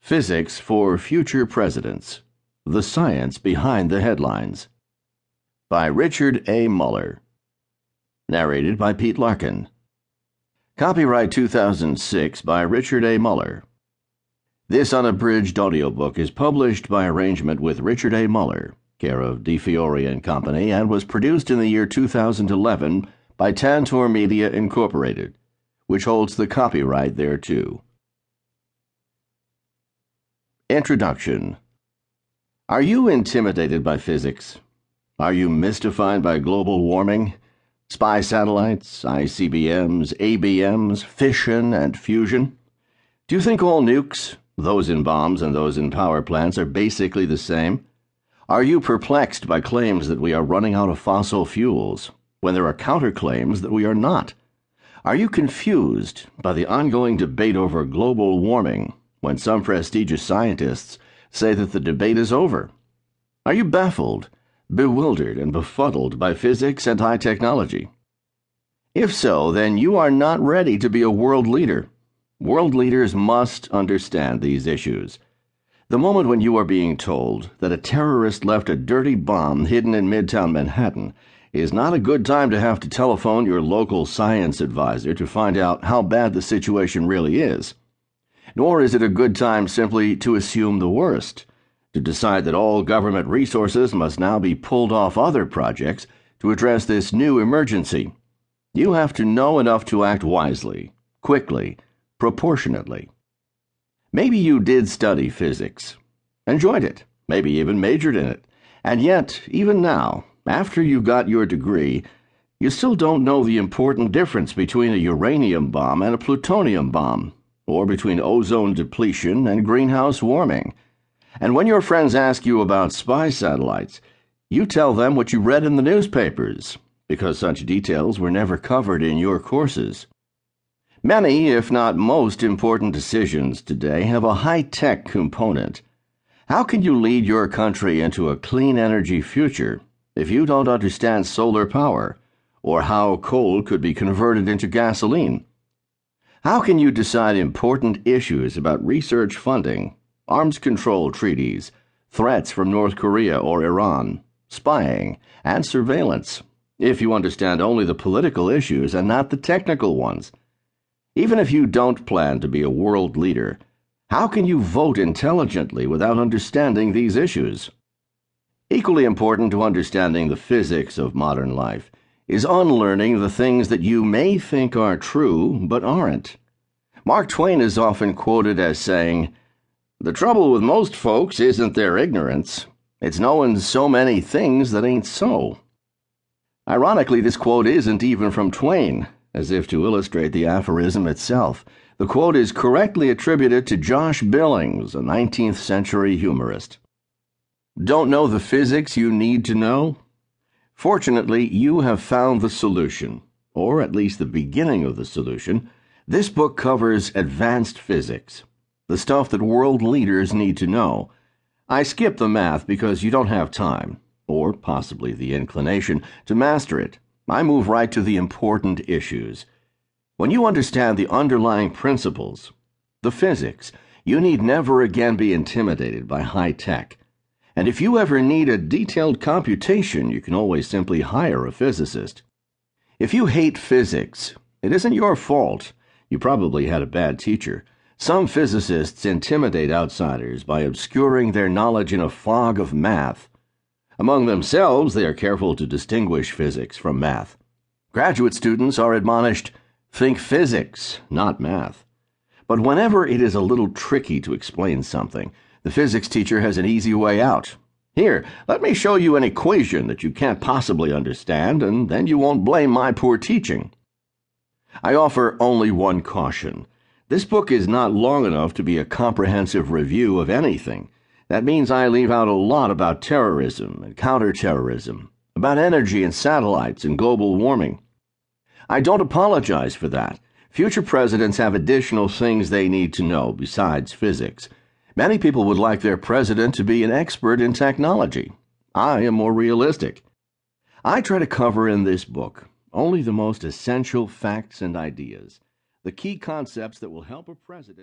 Physics for Future Presidents: The Science Behind the Headlines. By Richard A. Muller. Narrated by Pete Larkin. Copyright 2006 by Richard A. Muller. This unabridged audiobook is published by arrangement with Richard A. Muller, care of DeFiore and Company, and was produced in the year 2011 by Tantor Media Incorporated, which holds the copyright thereto. Introduction. Are you intimidated by physics? Are you mystified by global warming, spy satellites, ICBMs, ABMs, fission, and fusion? Do you think all nukes, those in bombs and those in power plants, are basically the same? Are you perplexed by claims that we are running out of fossil fuels, when there are counterclaims that we are not? Are you confused by the ongoing debate over global warming, when some prestigious scientists say that the debate is over? Are you baffled, bewildered, and befuddled by physics and high technology? If so, then you are not ready to be a world leader. World leaders must understand these issues. The moment when you are being told that a terrorist left a dirty bomb hidden in Midtown Manhattan is not a good time to have to telephone your local science advisor to find out how bad the situation really is. Nor is it a good time simply to assume the worst, to decide that all government resources must now be pulled off other projects to address this new emergency. You have to know enough to act wisely, quickly, proportionately. Maybe you did study physics, enjoyed it, maybe even majored in it, and yet, even now, after you got your degree, you still don't know the important difference between a uranium bomb and a plutonium bomb, or between ozone depletion and greenhouse warming. And when your friends ask you about spy satellites, you tell them what you read in the newspapers, because such details were never covered in your courses. Many, if not most, important decisions today have a high-tech component. How can you lead your country into a clean energy future if you don't understand solar power, or how coal could be converted into gasoline? How can you decide important issues about research funding, arms control treaties, threats from North Korea or Iran, spying, and surveillance, if you understand only the political issues and not the technical ones? Even if you don't plan to be a world leader, how can you vote intelligently without understanding these issues? Equally important to understanding the physics of modern life is unlearning the things that you may think are true but aren't. Mark Twain is often quoted as saying, "The trouble with most folks isn't their ignorance, it's knowing so many things that ain't so." Ironically, this quote isn't even from Twain, as if to illustrate the aphorism itself. The quote is correctly attributed to Josh Billings, a 19th century humorist. Don't know the physics you need to know? Fortunately, you have found the solution, or at least the beginning of the solution. This book covers advanced physics, the stuff that world leaders need to know. I skip the math because you don't have time, or possibly the inclination, to master it. I move right to the important issues. When you understand the underlying principles, the physics, you need never again be intimidated by high tech. And if you ever need a detailed computation, you can always simply hire a physicist. If you hate physics, it isn't your fault. You probably had a bad teacher. Some physicists intimidate outsiders by obscuring their knowledge in a fog of math. Among themselves, they are careful to distinguish physics from math. Graduate students are admonished, think physics, not math. But whenever it is a little tricky to explain something, the physics teacher has an easy way out. Here, let me show you an equation that you can't possibly understand, and then you won't blame my poor teaching. I offer only one caution. This book is not long enough to be a comprehensive review of anything. That means I leave out a lot about terrorism and counterterrorism, about energy and satellites and global warming. I don't apologize for that. Future presidents have additional things they need to know besides physics. Many people would like their president to be an expert in technology. I am more realistic. I try to cover in this book only the most essential facts and ideas, the key concepts that will help a president